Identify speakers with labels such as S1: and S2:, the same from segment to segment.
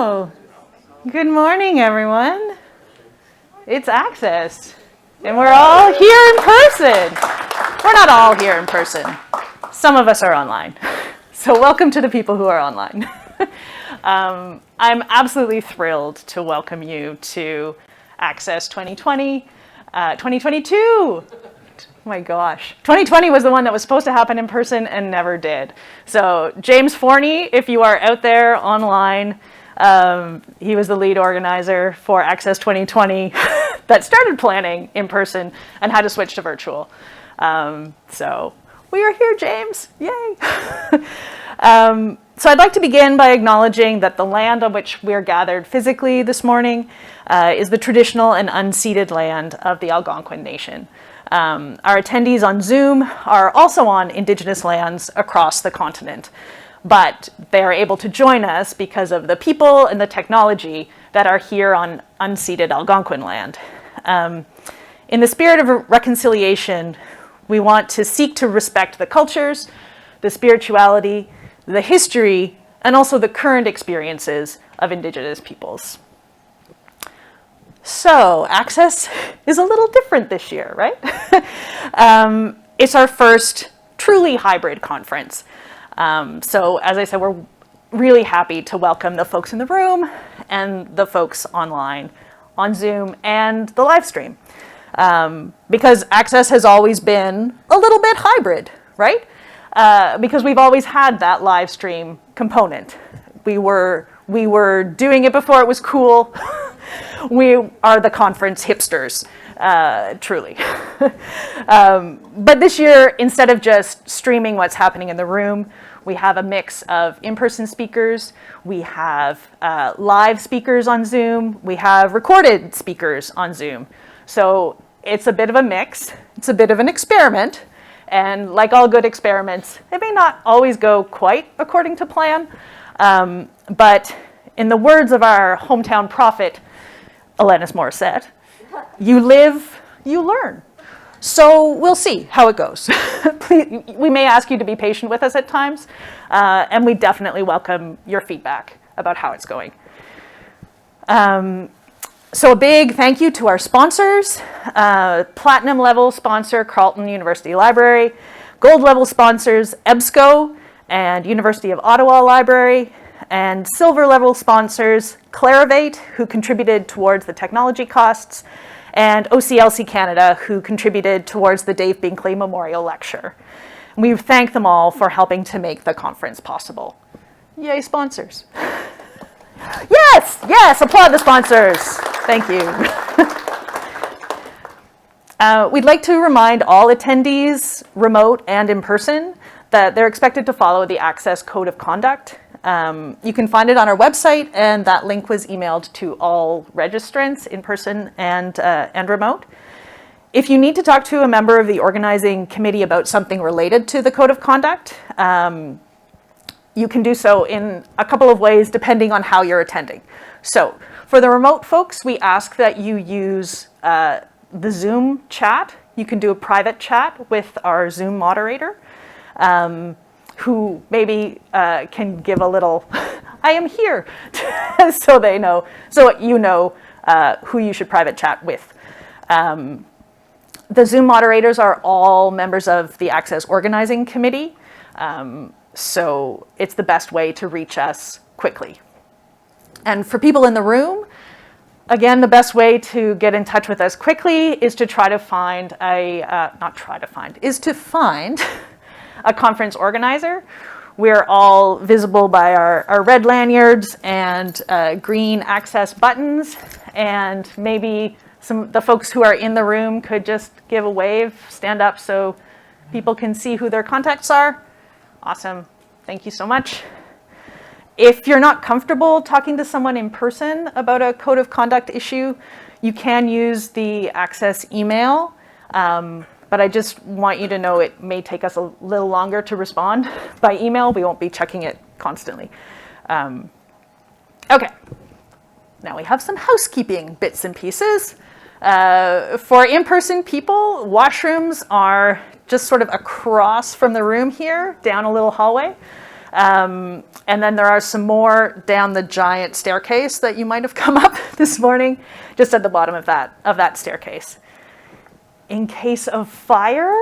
S1: Oh, good morning, everyone. It's Access, and we're all here in person. We're not all here in person. Some of us are online. So welcome to the people who are online. I'm absolutely thrilled to welcome you to Access 2020, 2022. Oh my gosh. 2020 was the one that was supposed to happen in person and never did. So James Forney, if you are out there online, he was the lead organizer for Access 2020 that started planning in person and had to switch to virtual. So we are here, James. Yay. So I'd like to begin by acknowledging that the land on which we're gathered physically this morning is the traditional and unceded land of the Algonquin Nation. Our attendees on Zoom are also on Indigenous lands across the continent, but they are able to join us because of the people and the technology that are here on unceded Algonquin land. In the spirit of reconciliation, we want to seek to respect the cultures, the spirituality, the history, and also the current experiences of Indigenous peoples. So, Access is a little different this year, right? It's our first truly hybrid conference. So, as I said, we're really happy to welcome the folks in the room and the folks online on Zoom and the live stream. Because Access has always been a little bit hybrid, right? Because we've always had that live stream component. We were doing it before it was cool. We are the conference hipsters, truly. But this year, instead of just streaming what's happening in the room, we have a mix of in-person speakers, we have live speakers on Zoom, we have recorded speakers on Zoom. So it's a bit of a mix, it's a bit of an experiment, and like all good experiments, it may not always go quite according to plan, but in the words of our hometown prophet, Alanis Morissette, you live, you learn. So we'll see how it goes. Please, we may ask you to be patient with us at times, and we definitely welcome your feedback about how it's going. So a big thank you to our sponsors, platinum level sponsor, Carleton University Library, gold level sponsors, EBSCO and University of Ottawa Library, and silver level sponsors, Clarivate, who contributed towards the technology costs, and OCLC Canada, who contributed towards the Dave Binkley Memorial Lecture. We thank them all for helping to make the conference possible. Yay, sponsors. Yes, applaud the sponsors. Thank you. We'd like to remind all attendees, remote and in person, that they're expected to follow the Access Code of Conduct. You can find it on our website, and that link was emailed to all registrants in person and remote. If you need to talk to a member of the organizing committee about something related to the Code of Conduct, you can do so in a couple of ways depending on how you're attending. So for the remote folks, we ask that you use the Zoom chat. You can do a private chat with our Zoom moderator, who maybe can give a little, I am here, so they know, so you know who you should private chat with. The Zoom moderators are all members of the Access Organizing Committee, so it's the best way to reach us quickly. And for people in the room, again, the best way to get in touch with us quickly is to try to find is to find a conference organizer. We're all visible by our red lanyards and green access buttons, and maybe the folks who are in the room could just give a wave, stand up so people can see who their contacts are. Awesome, thank you so much. If you're not comfortable talking to someone in person about a code of conduct issue, you can use the Access email. But I just want you to know it may take us a little longer to respond by email. We won't be checking it constantly. Okay, now we have some housekeeping bits and pieces. For in-person people, washrooms are just sort of across from the room here, down a little hallway. And then there are some more down the giant staircase that you might have come up this morning, just at the bottom of that staircase. In case of fire,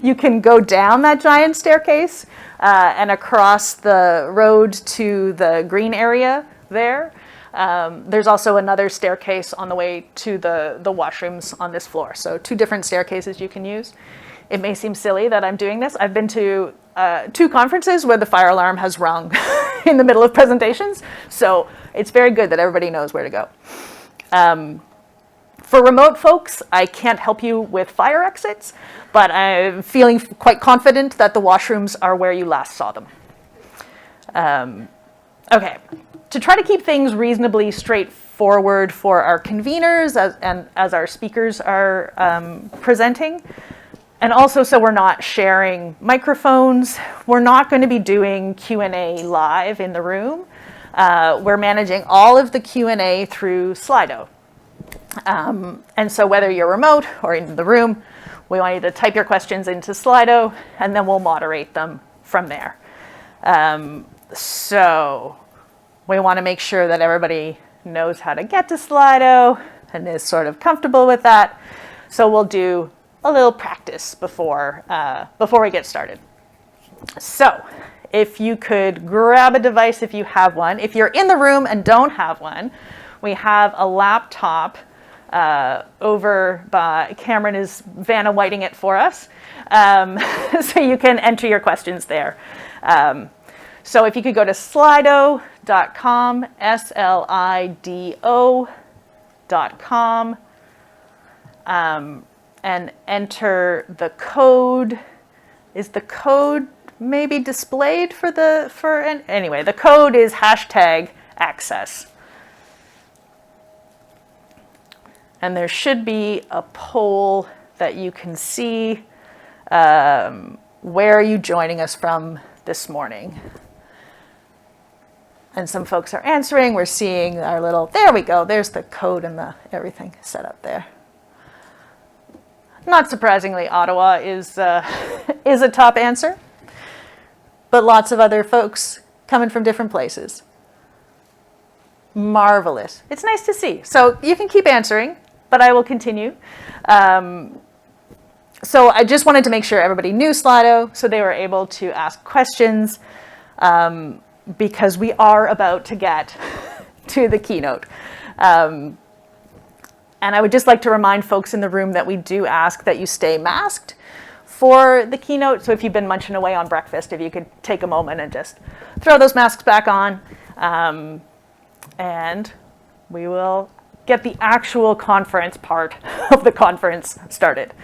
S1: you can go down that giant staircase and across the road to the green area there. There's also another staircase on the way to the washrooms on this floor. So 2 different staircases you can use. It may seem silly that I'm doing this. I've been to 2 conferences where the fire alarm has rung in the middle of presentations. So it's very good that everybody knows where to go. For remote folks, I can't help you with fire exits, but I'm feeling quite confident that the washrooms are where you last saw them. Okay, to try to keep things reasonably straightforward for our conveners as our speakers are presenting, and also so we're not sharing microphones, we're not going to be doing Q&A live in the room. We're managing all of the Q&A through Slido. And so whether you're remote or in the room, we want you to type your questions into Slido, and then we'll moderate them from there. So we want to make sure that everybody knows how to get to Slido and is sort of comfortable with that. So we'll do a little practice before we get started. So if you could grab a device if you have one. If you're in the room and don't have one, we have a laptop over by Cameron is Vanna Whiting it for us. So you can enter your questions there. So if you could go to slido.com, slido.com, and enter the code. Is the code maybe displayed anyway, the code is #access. And there should be a poll that you can see. Where are you joining us from this morning? And some folks are answering. We're seeing our little, there we go. There's the code and everything set up there. Not surprisingly, Ottawa is a top answer, but lots of other folks coming from different places. Marvelous. It's nice to see. So you can keep answering, but I will continue. So I just wanted to make sure everybody knew Slido, so they were able to ask questions, because we are about to get to the keynote. And I would just like to remind folks in the room that we do ask that you stay masked for the keynote. So if you've been munching away on breakfast, if you could take a moment and just throw those masks back on, and we will get the actual conference part of the conference started.